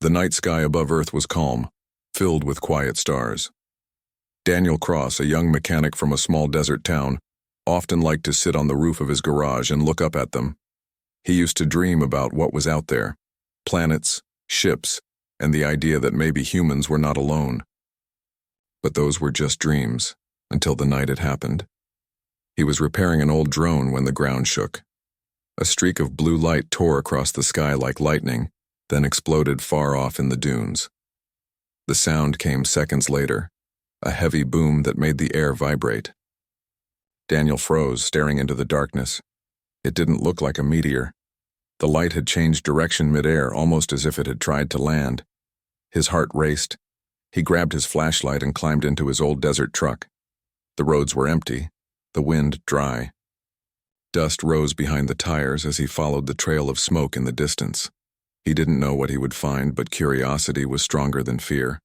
The night sky above Earth was calm, filled with quiet stars. Daniel Cross, a young mechanic from a small desert town, often liked to sit on the roof of his garage and look up at them. He used to dream about what was out there, planets, ships, and the idea that maybe humans were not alone. But those were just dreams, until the night it happened. He was repairing an old drone when the ground shook. A streak of blue light tore across the sky like lightning, then exploded far off in the dunes. The sound came seconds later, a heavy boom that made the air vibrate. Daniel froze, staring into the darkness. It didn't look like a meteor. The light had changed direction mid-air, almost as if it had tried to land. His heart raced. He grabbed his flashlight and climbed into his old desert truck. The roads were empty, the wind dry. Dust rose behind the tires as he followed the trail of smoke in the distance. He didn't know what he would find, but curiosity was stronger than fear.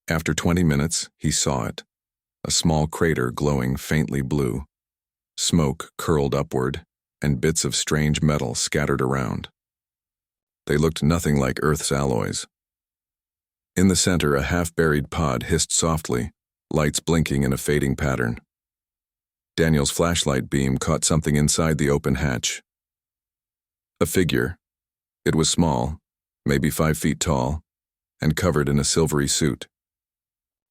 After 20 minutes, he saw it. A small crater glowing faintly blue. Smoke curled upward, and bits of strange metal scattered around. They looked nothing like Earth's alloys. In the center, a half-buried pod hissed softly, lights blinking in a fading pattern. Daniel's flashlight beam caught something inside the open hatch. A figure. It was small, maybe 5 feet tall, and covered in a silvery suit.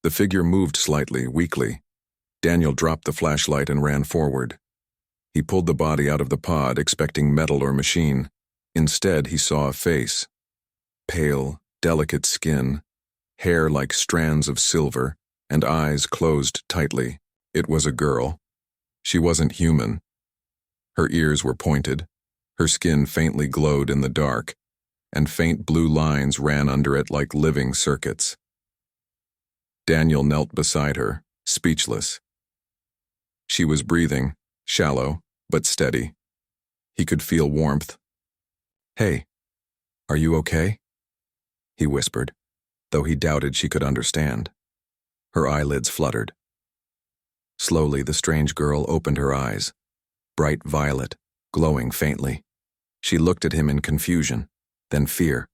The figure moved slightly, weakly. Daniel dropped the flashlight and ran forward. He pulled the body out of the pod, expecting metal or machine. Instead, he saw a face. Pale, delicate skin, hair like strands of silver, and eyes closed tightly. It was a girl. She wasn't human. Her ears were pointed. Her skin faintly glowed in the dark, and faint blue lines ran under it like living circuits. Daniel knelt beside her, speechless. She was breathing, shallow, but steady. He could feel warmth. "Hey, are you okay?" he whispered, though he doubted she could understand. Her eyelids fluttered. Slowly, the strange girl opened her eyes, bright violet, glowing faintly. She looked at him in confusion, then fear.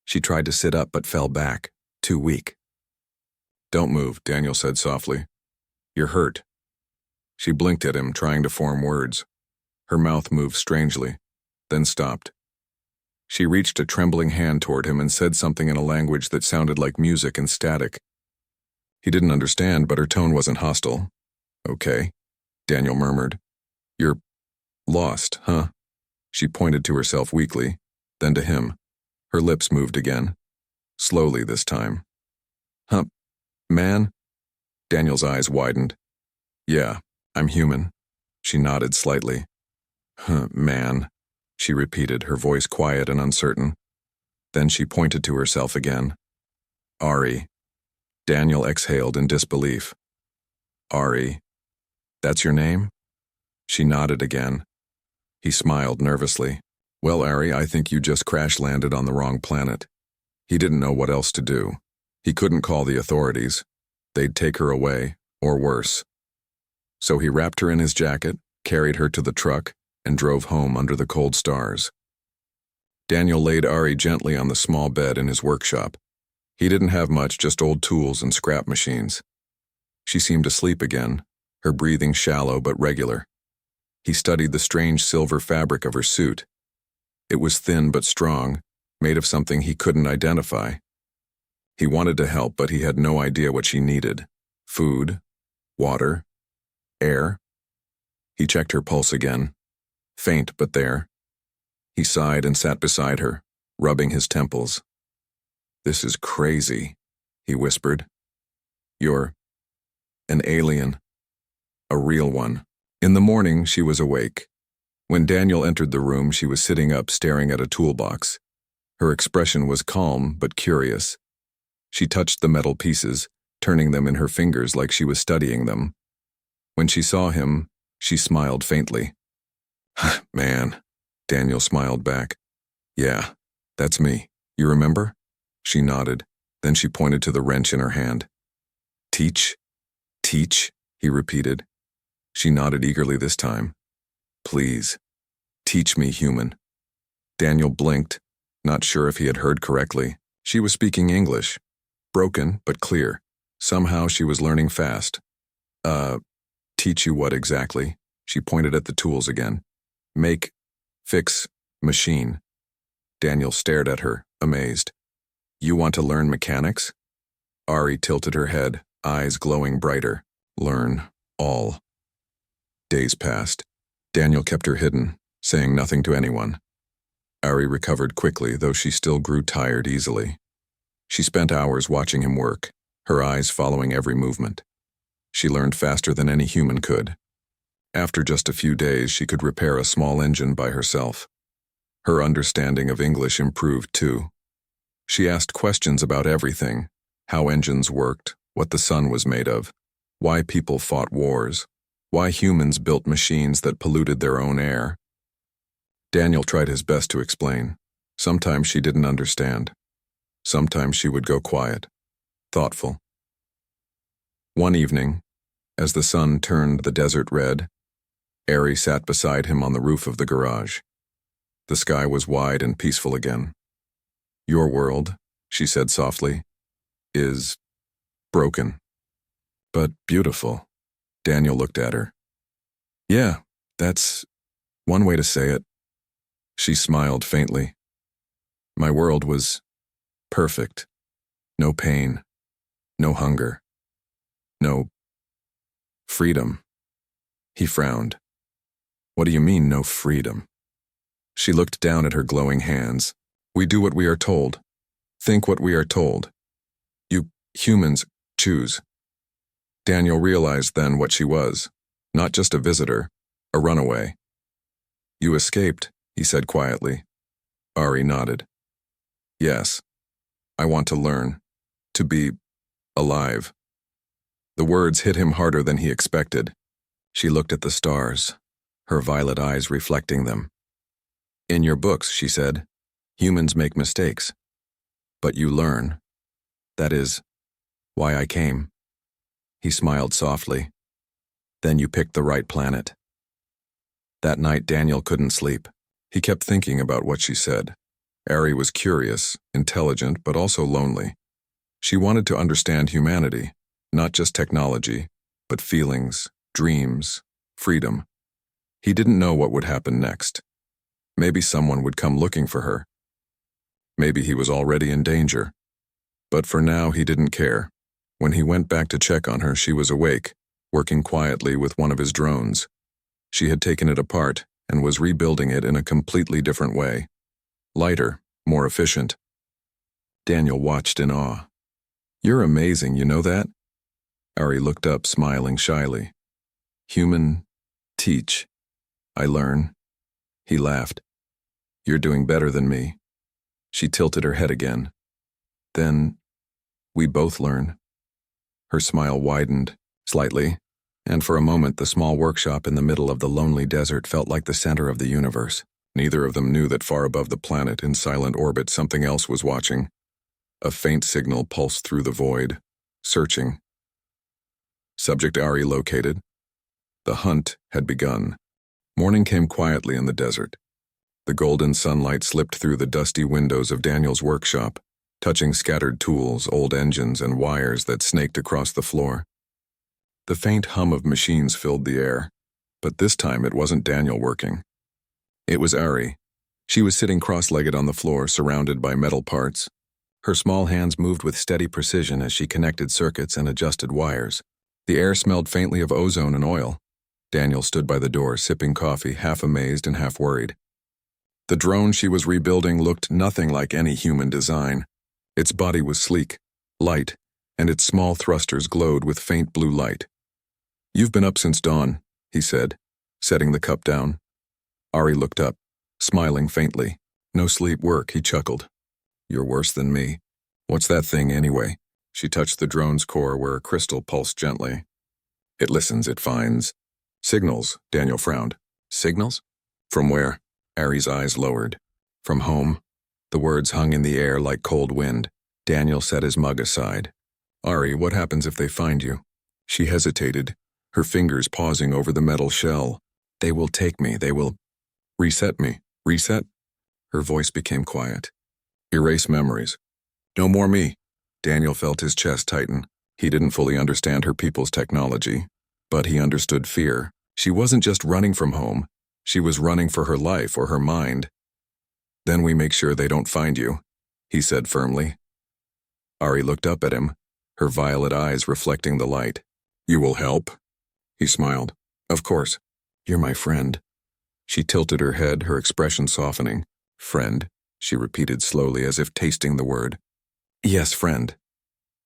She tried to sit up but fell back, too weak. "Don't move," Daniel said softly. "You're hurt." She blinked at him, trying to form words. Her mouth moved strangely, then stopped. She reached a trembling hand toward him and said something in a language that sounded like music and static. He didn't understand, but her tone wasn't hostile. "Okay," Daniel murmured. "You're lost, huh?" She pointed to herself weakly, then to him. Her lips moved again, slowly this time. "Huh, man?" Daniel's eyes widened. "Yeah, I'm human." She nodded slightly. "Huh, man," she repeated, her voice quiet and uncertain. Then she pointed to herself again. "Ari." Daniel exhaled in disbelief. "Ari, that's your name?" She nodded again. He smiled nervously. "Well, Ari, I think you just crash-landed on the wrong planet." He didn't know what else to do. He couldn't call the authorities. They'd take her away, or worse. So he wrapped her in his jacket, carried her to the truck, and drove home under the cold stars. Daniel laid Ari gently on the small bed in his workshop. He didn't have much, just old tools and scrap machines. She seemed asleep again, her breathing shallow but regular. He studied the strange silver fabric of her suit. It was thin but strong, made of something he couldn't identify. He wanted to help, but he had no idea what she needed. Food, water, air. He checked her pulse again. Faint, but there. He sighed and sat beside her, rubbing his temples. "This is crazy," he whispered. "You're an alien. A real one." In the morning, she was awake. When Daniel entered the room, she was sitting up, staring at a toolbox. Her expression was calm but curious. She touched the metal pieces, turning them in her fingers like she was studying them. When she saw him, she smiled faintly. "Man," Daniel smiled back. "Yeah, that's me. You remember?" She nodded. Then she pointed to the wrench in her hand. "Teach? Teach?" he repeated. She nodded eagerly this time. "Please, teach me, human." Daniel blinked, not sure if he had heard correctly. She was speaking English, broken but clear. Somehow she was learning fast. Teach you what exactly? She pointed at the tools again. Make, fix, machine. Daniel stared at her, amazed. You want to learn mechanics? Ari tilted her head, eyes glowing brighter. Learn, all. Days passed. Daniel kept her hidden, saying nothing to anyone. Ari recovered quickly, though she still grew tired easily. She spent hours watching him work, her eyes following every movement. She learned faster than any human could. After just a few days, she could repair a small engine by herself. Her understanding of English improved too. She asked questions about everything: how engines worked, what the sun was made of, why people fought wars, why humans built machines that polluted their own air. Daniel tried his best to explain. Sometimes she didn't understand. Sometimes she would go quiet, thoughtful. One evening, as the sun turned the desert red, Ari sat beside him on the roof of the garage. The sky was wide and peaceful again. Your world, she said softly, is broken, but beautiful. Daniel looked at her. Yeah, that's one way to say it. She smiled faintly. My world was perfect. No pain, no hunger, no freedom. He frowned. What do you mean, no freedom? She looked down at her glowing hands. We do what we are told. Think what we are told. You humans choose. Daniel realized then what she was. Not just a visitor, a runaway. You escaped, he said quietly. Ari nodded. Yes. I want to learn. To be alive. The words hit him harder than he expected. She looked at the stars, her violet eyes reflecting them. In your books, she said, humans make mistakes. But you learn. That is why I came. He smiled softly. Then you picked the right planet. That night, Daniel couldn't sleep. He kept thinking about what she said. Ari was curious, intelligent, but also lonely. She wanted to understand humanity, not just technology, but feelings, dreams, freedom. He didn't know what would happen next. Maybe someone would come looking for her. Maybe he was already in danger. But for now, he didn't care. When he went back to check on her, she was awake, working quietly with one of his drones. She had taken it apart and was rebuilding it in a completely different way. Lighter, more efficient. Daniel watched in awe. You're amazing, you know that? Ari looked up, smiling shyly. Human, teach. I learn. He laughed. You're doing better than me. She tilted her head again. Then, we both learn. Her smile widened, slightly, and for a moment the small workshop in the middle of the lonely desert felt like the center of the universe. Neither of them knew that far above the planet, in silent orbit, something else was watching. A faint signal pulsed through the void, searching. Subject Ari located. The hunt had begun. Morning came quietly in the desert. The golden sunlight slipped through the dusty windows of Daniel's workshop, touching scattered tools, old engines, and wires that snaked across the floor. The faint hum of machines filled the air, but this time it wasn't Daniel working. It was Ari. She was sitting cross-legged on the floor, surrounded by metal parts. Her small hands moved with steady precision as she connected circuits and adjusted wires. The air smelled faintly of ozone and oil. Daniel stood by the door, sipping coffee, half amazed and half worried. The drone she was rebuilding looked nothing like any human design. Its body was sleek, light, and its small thrusters glowed with faint blue light. You've been up since dawn, he said, setting the cup down. Ari looked up, smiling faintly. No sleep, work, he chuckled. You're worse than me. What's that thing anyway? She touched the drone's core where a crystal pulsed gently. It listens, it finds. Signals, Daniel frowned. Signals? From where? Ari's eyes lowered. From home. The words hung in the air like cold wind. Daniel set his mug aside. Ari, what happens if they find you? She hesitated, her fingers pausing over the metal shell. They will take me, they will reset me. Reset? Her voice became quiet. Erase memories. No more me. Daniel felt his chest tighten. He didn't fully understand her people's technology, but he understood fear. She wasn't just running from home. She was running for her life or her mind. Then we make sure they don't find you, he said firmly. Ari looked up at him, her violet eyes reflecting the light. You will help? He smiled. Of course. You're my friend. She tilted her head, her expression softening. Friend, she repeated slowly as if tasting the word. Yes, friend.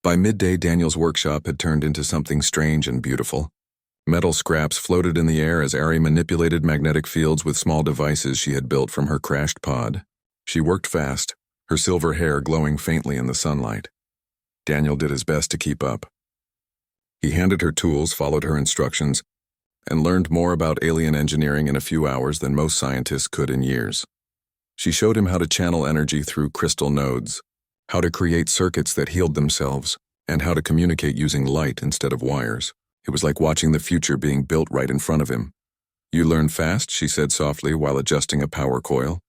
By midday, Daniel's workshop had turned into something strange and beautiful. Metal scraps floated in the air as Ari manipulated magnetic fields with small devices she had built from her crashed pod. She worked fast, her silver hair glowing faintly in the sunlight. Daniel did his best to keep up. He handed her tools, followed her instructions, and learned more about alien engineering in a few hours than most scientists could in years. She showed him how to channel energy through crystal nodes, how to create circuits that healed themselves, and how to communicate using light instead of wires. It was like watching the future being built right in front of him. You learn fast, she said softly while adjusting a power coil.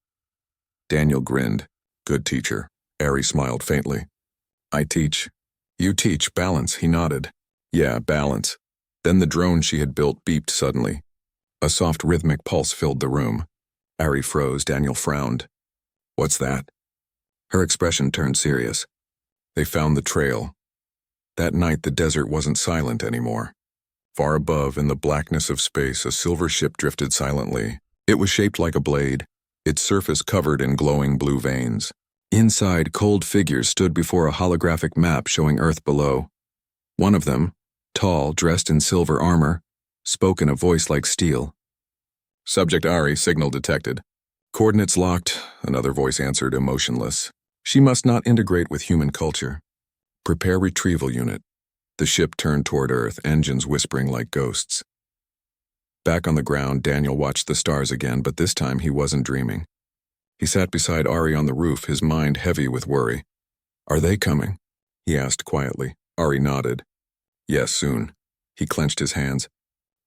Daniel grinned. Good teacher. Ari smiled faintly. I teach. You teach balance, he nodded. Yeah, balance. Then the drone she had built beeped suddenly. A soft rhythmic pulse filled the room. Ari froze, Daniel frowned. What's that? Her expression turned serious. They found the trail. That night the desert wasn't silent anymore. Far above, in the blackness of space, a silver ship drifted silently. It was shaped like a blade, its surface covered in glowing blue veins. Inside, cold figures stood before a holographic map showing Earth below. One of them, tall, dressed in silver armor, spoke in a voice like steel. Subject Ari, signal detected. Coordinates locked, another voice answered, emotionless. She must not integrate with human culture. Prepare retrieval unit. The ship turned toward Earth, engines whispering like ghosts. Back on the ground, Daniel watched the stars again, but this time he wasn't dreaming. He sat beside Ari on the roof, his mind heavy with worry. Are they coming? He asked quietly. Ari nodded. Yes, soon. He clenched his hands.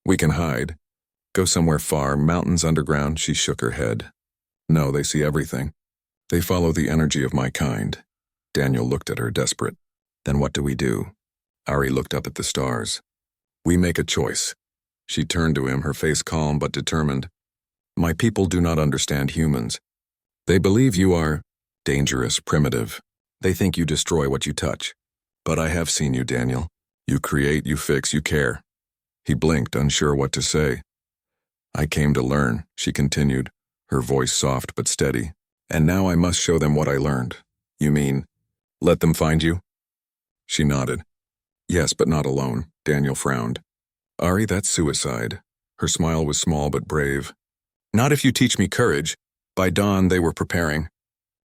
We can hide. Go somewhere far, mountains underground. She shook her head. No, they see everything. They follow the energy of my kind. Daniel looked at her, desperate. Then what do we do? Ari looked up at the stars. We make a choice. She turned to him, her face calm but determined. My people do not understand humans. They believe you are dangerous, primitive. They think you destroy what you touch. But I have seen you, Daniel. You create, you fix, you care. He blinked, unsure what to say. I came to learn, she continued, her voice soft but steady. And now I must show them what I learned. You mean, let them find you? She nodded. Yes, but not alone. Daniel frowned. Ari, that's suicide. Her smile was small but brave. Not if you teach me courage. By dawn, they were preparing.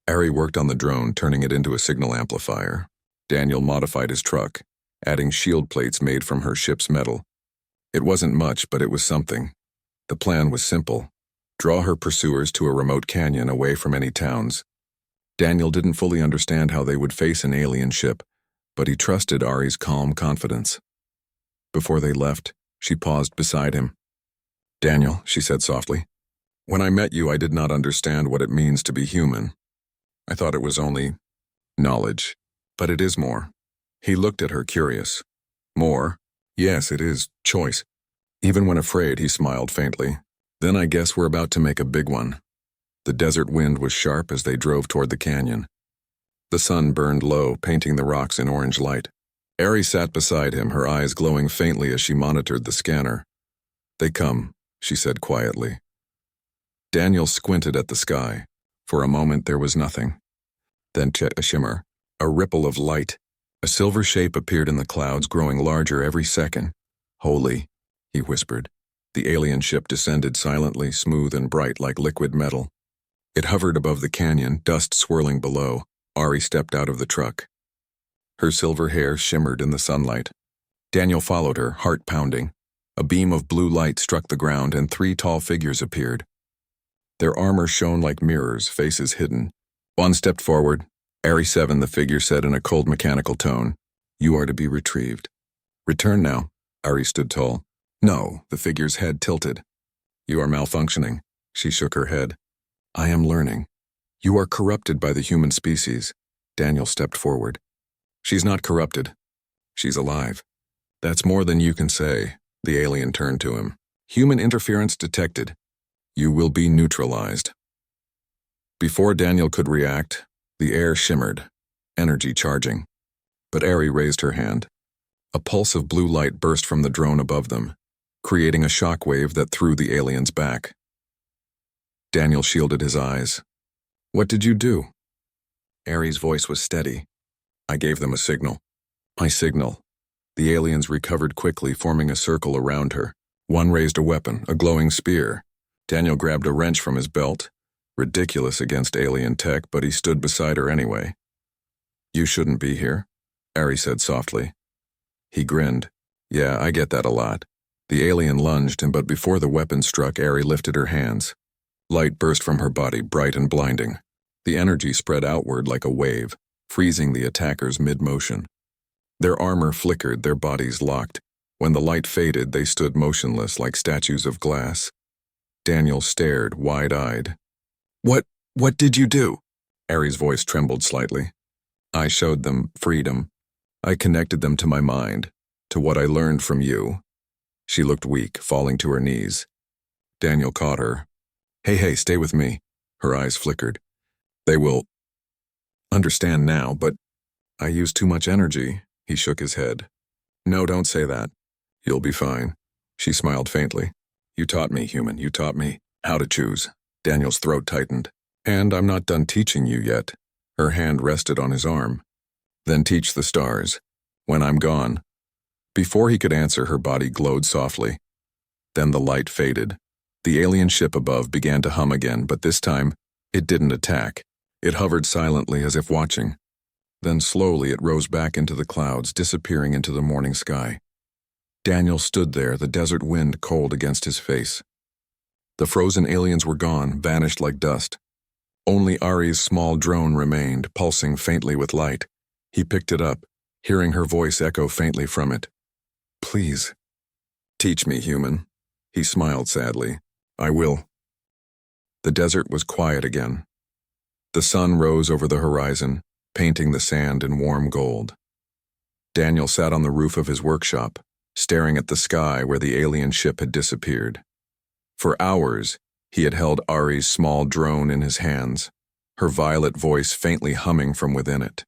Ari worked on the drone, turning it into a signal amplifier. Daniel modified his truck, adding shield plates made from her ship's metal. It wasn't much, but it was something. The plan was simple. Draw her pursuers to a remote canyon away from any towns. Daniel didn't fully understand how they would face an alien ship, but he trusted Ari's calm confidence. Before they left, she paused beside him. Daniel, she said softly, when I met you, I did not understand what it means to be human. I thought it was only knowledge, but it is more. He looked at her, curious. More? Yes, it is choice. Even when afraid, he smiled faintly. Then I guess we're about to make a big one. The desert wind was sharp as they drove toward the canyon. The sun burned low, painting the rocks in orange light. Ari sat beside him, her eyes glowing faintly as she monitored the scanner. They come, she said quietly. Daniel squinted at the sky. For a moment there was nothing. Then a shimmer, a ripple of light. A silver shape appeared in the clouds, growing larger every second. Holy, he whispered. The alien ship descended silently, smooth and bright like liquid metal. It hovered above the canyon, dust swirling below. Ari stepped out of the truck. Her silver hair shimmered in the sunlight. Daniel followed her, heart pounding. A beam of blue light struck the ground and 3 tall figures appeared. Their armor shone like mirrors, faces hidden. One stepped forward. Ari 7, the figure said in a cold mechanical tone. You are to be retrieved. Return now. Ari stood tall. No, the figure's head tilted. You are malfunctioning. She shook her head. I am learning. You are corrupted by the human species. Daniel stepped forward. She's not corrupted. She's alive. That's more than you can say. The alien turned to him. Human interference detected. You will be neutralized. Before Daniel could react, the air shimmered, energy charging. But Ari raised her hand. A pulse of blue light burst from the drone above them, creating a shockwave that threw the aliens back. Daniel shielded his eyes. What did you do? Ari's voice was steady. I gave them a signal. My signal. The aliens recovered quickly, forming a circle around her. One raised a weapon, a glowing spear. Daniel grabbed a wrench from his belt. Ridiculous against alien tech, but he stood beside her anyway. You shouldn't be here, Ari said softly. He grinned. Yeah, I get that a lot. The alien lunged, but before the weapon struck, Ari lifted her hands. Light burst from her body, bright and blinding. The energy spread outward like a wave, freezing the attackers mid-motion. Their armor flickered, their bodies locked. When the light faded, they stood motionless like statues of glass. Daniel stared, wide-eyed. What did you do? Ari's voice trembled slightly. I showed them freedom. I connected them to my mind, to what I learned from you. She looked weak, falling to her knees. Daniel caught her. Hey, stay with me. Her eyes flickered. They will understand now, but I used too much energy. He shook his head. No, don't say that. You'll be fine. She smiled faintly. You taught me, human. You taught me how to choose. Daniel's throat tightened. And I'm not done teaching you yet. Her hand rested on his arm. Then teach the stars. When I'm gone. Before he could answer, her body glowed softly. Then the light faded. The alien ship above began to hum again, but this time, it didn't attack. It hovered silently as if watching. Then slowly it rose back into the clouds, disappearing into the morning sky. Daniel stood there, the desert wind cold against his face. The frozen aliens were gone, vanished like dust. Only Ari's small drone remained, pulsing faintly with light. He picked it up, hearing her voice echo faintly from it. Please, teach me, human. He smiled sadly. I will. The desert was quiet again. The sun rose over the horizon, painting the sand in warm gold. Daniel sat on the roof of his workshop, staring at the sky where the alien ship had disappeared. For hours, he had held Ari's small drone in his hands, her violet voice faintly humming from within it.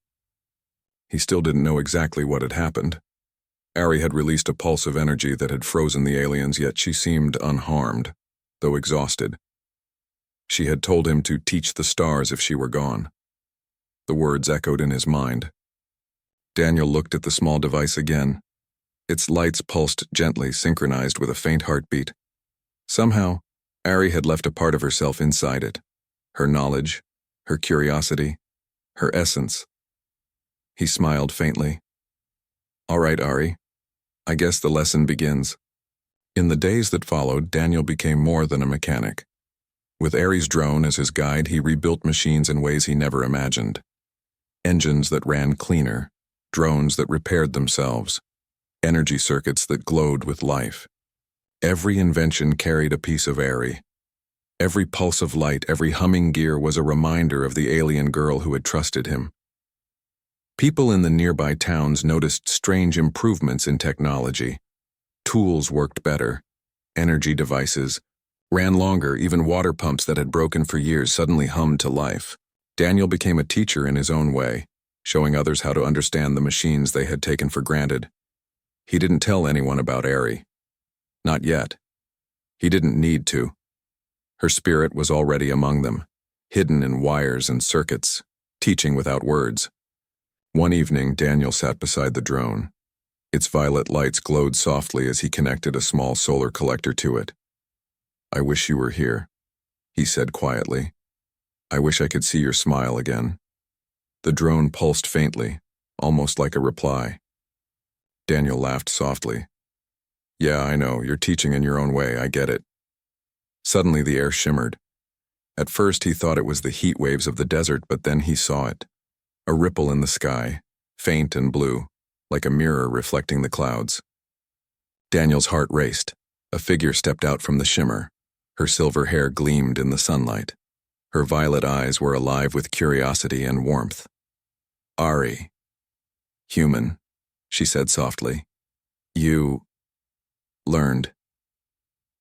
He still didn't know exactly what had happened. Ari had released a pulse of energy that had frozen the aliens, yet she seemed unharmed, though exhausted. She had told him to teach the stars if she were gone. The words echoed in his mind. Daniel looked at the small device again. Its lights pulsed gently, synchronized with a faint heartbeat. Somehow, Ari had left a part of herself inside it. Her knowledge, her curiosity, her essence. He smiled faintly. All right, Ari. I guess the lesson begins. In the days that followed, Daniel became more than a mechanic. With Ari's drone as his guide, he rebuilt machines in ways he never imagined. Engines that ran cleaner, drones that repaired themselves, energy circuits that glowed with life. Every invention carried a piece of Ari. Every pulse of light, every humming gear was a reminder of the alien girl who had trusted him. People in the nearby towns noticed strange improvements in technology. Tools worked better. Energy devices ran longer, even water pumps that had broken for years suddenly hummed to life. Daniel became a teacher in his own way, showing others how to understand the machines they had taken for granted. He didn't tell anyone about Ari. Not yet. He didn't need to. Her spirit was already among them, hidden in wires and circuits, teaching without words. One evening, Daniel sat beside the drone. Its violet lights glowed softly as he connected a small solar collector to it. I wish you were here, he said quietly. I wish I could see your smile again. The drone pulsed faintly, almost like a reply. Daniel laughed softly. Yeah, I know, you're teaching in your own way, I get it. Suddenly the air shimmered. At first he thought it was the heat waves of the desert, but then he saw it. A ripple in the sky, faint and blue, like a mirror reflecting the clouds. Daniel's heart raced. A figure stepped out from the shimmer. Her silver hair gleamed in the sunlight. Her violet eyes were alive with curiosity and warmth. Ari. Human, she said softly. You learned.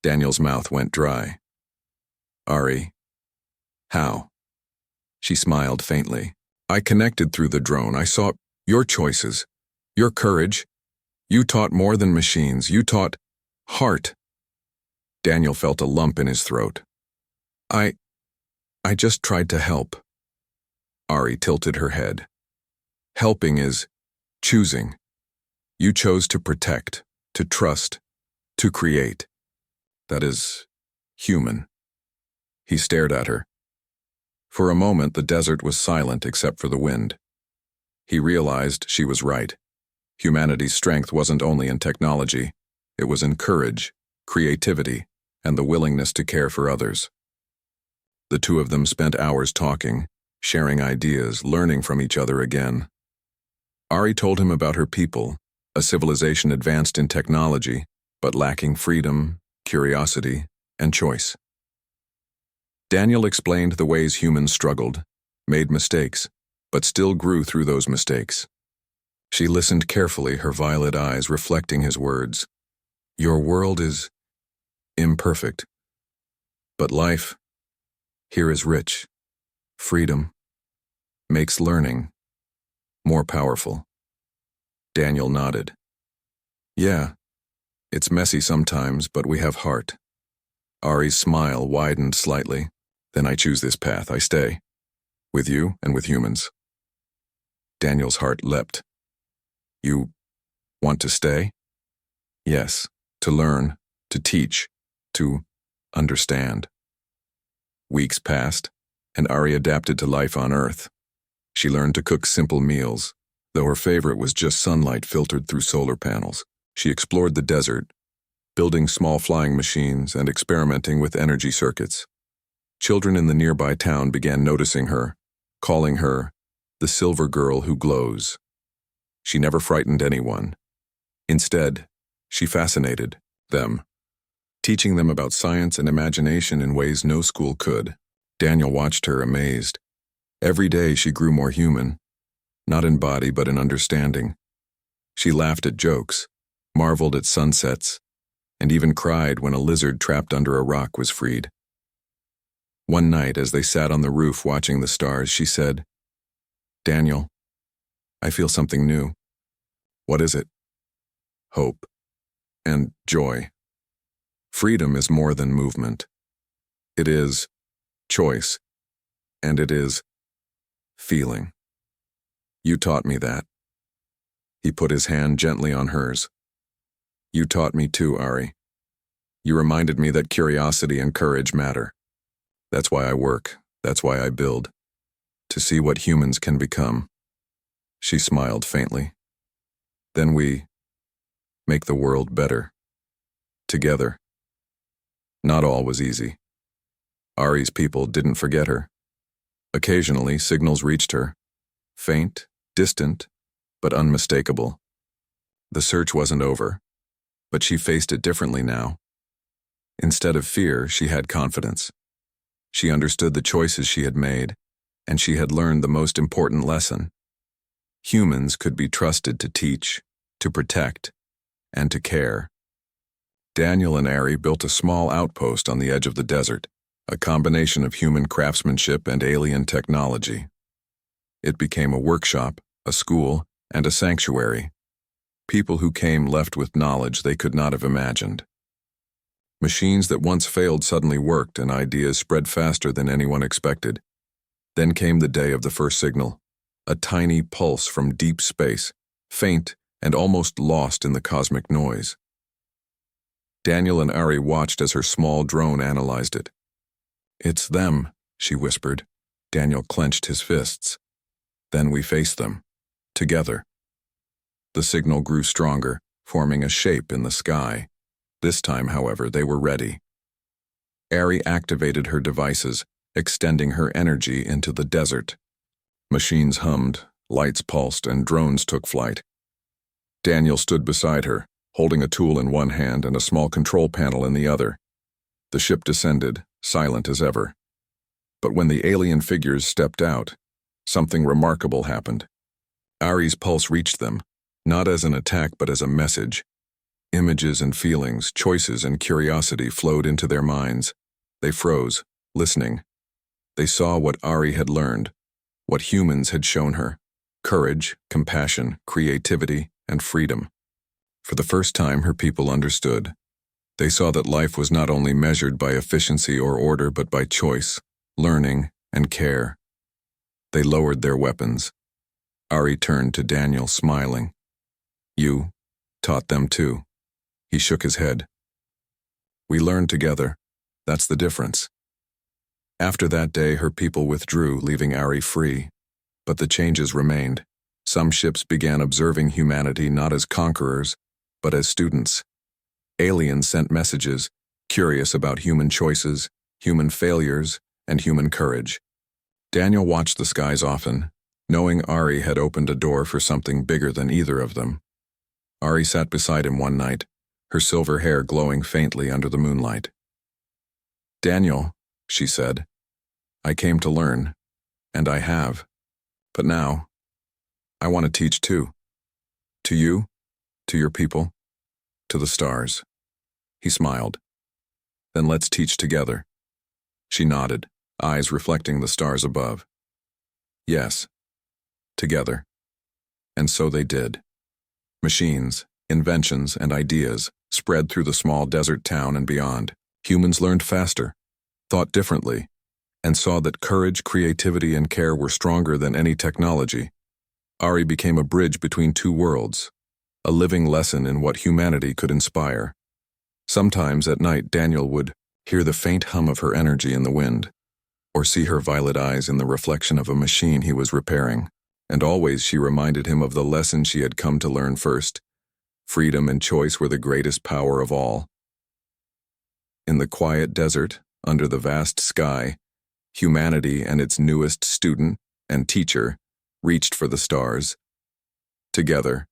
Daniel's mouth went dry. Ari. How? She smiled faintly. I connected through the drone. I saw your choices, your courage. You taught more than machines. You taught heart. Daniel felt a lump in his throat. I just tried to help. Ari tilted her head. Helping is choosing. You chose to protect, to trust, to create. That is human. He stared at her. For a moment, the desert was silent except for the wind. He realized she was right. Humanity's strength wasn't only in technology. It was in courage, creativity, and the willingness to care for others. The two of them spent hours talking, sharing ideas, learning from each other again. Ari told him about her people, a civilization advanced in technology, but lacking freedom, curiosity, and choice. Daniel explained the ways humans struggled, made mistakes, but still grew through those mistakes. She listened carefully, her violet eyes reflecting his words. Your world is imperfect, but life here is rich. Freedom makes learning more powerful. Daniel nodded. Yeah, it's messy sometimes, but we have heart. Ari's smile widened slightly. Then I choose this path. I stay. With you and with humans. Daniel's heart leapt. You want to stay? Yes, to learn, to teach, to understand. Weeks passed, and Ari adapted to life on Earth. She learned to cook simple meals, though her favorite was just sunlight filtered through solar panels. She explored the desert, building small flying machines and experimenting with energy circuits. Children in the nearby town began noticing her, calling her the silver girl who glows. She never frightened anyone. Instead, she fascinated them, teaching them about science and imagination in ways no school could. Daniel watched her amazed. Every day she grew more human, not in body but in understanding. She laughed at jokes, marveled at sunsets, and even cried when a lizard trapped under a rock was freed. One night, as they sat on the roof watching the stars, she said, Daniel, I feel something new. What is it? Hope and joy. Freedom is more than movement. It is choice, and it is feeling. You taught me that. He put his hand gently on hers. You taught me too, Ari. You reminded me that curiosity and courage matter. That's why I work, that's why I build, to see what humans can become. She smiled faintly. Then we make the world better. Together. Not all was easy. Ari's people didn't forget her. Occasionally, signals reached her. Faint, distant, but unmistakable. The search wasn't over, but she faced it differently now. Instead of fear, she had confidence. She understood the choices she had made, and she had learned the most important lesson. Humans could be trusted to teach, to protect, and to care. Daniel and Ari built a small outpost on the edge of the desert, a combination of human craftsmanship and alien technology. It became a workshop, a school, and a sanctuary. People who came left with knowledge they could not have imagined. Machines that once failed suddenly worked, and ideas spread faster than anyone expected. Then came the day of the first signal, a tiny pulse from deep space, faint and almost lost in the cosmic noise. Daniel and Ari watched as her small drone analyzed it. It's them, she whispered. Daniel clenched his fists. Then we faced them, together. The signal grew stronger, forming a shape in the sky. This time, however, they were ready. Ari activated her devices, extending her energy into the desert. Machines hummed, lights pulsed, and drones took flight. Daniel stood beside her, holding a tool in one hand and a small control panel in the other. The ship descended, silent as ever. But when the alien figures stepped out, something remarkable happened. Ari's pulse reached them, not as an attack but as a message. Images and feelings, choices and curiosity flowed into their minds. They froze, listening. They saw what Ari had learned, what humans had shown her: courage, compassion, creativity, and freedom. For the first time, her people understood. They saw that life was not only measured by efficiency or order but by choice, learning, and care. They lowered their weapons. Ari turned to Daniel, smiling. "You taught them too." He shook his head. "We learned together. That's the difference." After that day, her people withdrew, leaving Ari free. But the changes remained. Some ships began observing humanity not as conquerors, but as students. Aliens sent messages, curious about human choices, human failures, and human courage. Daniel watched the skies often, knowing Ari had opened a door for something bigger than either of them. Ari sat beside him one night, her silver hair glowing faintly under the moonlight. "Daniel," she said, "I came to learn, and I have. But now, I want to teach too. To you, to your people, to the stars." He smiled. "Then let's teach together." She nodded, eyes reflecting the stars above. "Yes, together." And so they did. Machines, inventions, and ideas spread through the small desert town and beyond. Humans learned faster, thought differently, and saw that courage, creativity, and care were stronger than any technology. Ari became a bridge between two worlds, a living lesson in what humanity could inspire. Sometimes at night, Daniel would hear the faint hum of her energy in the wind, or see her violet eyes in the reflection of a machine he was repairing. And always she reminded him of the lesson she had come to learn first. Freedom and choice were the greatest power of all. In the quiet desert, under the vast sky, humanity and its newest student and teacher reached for the stars. Together,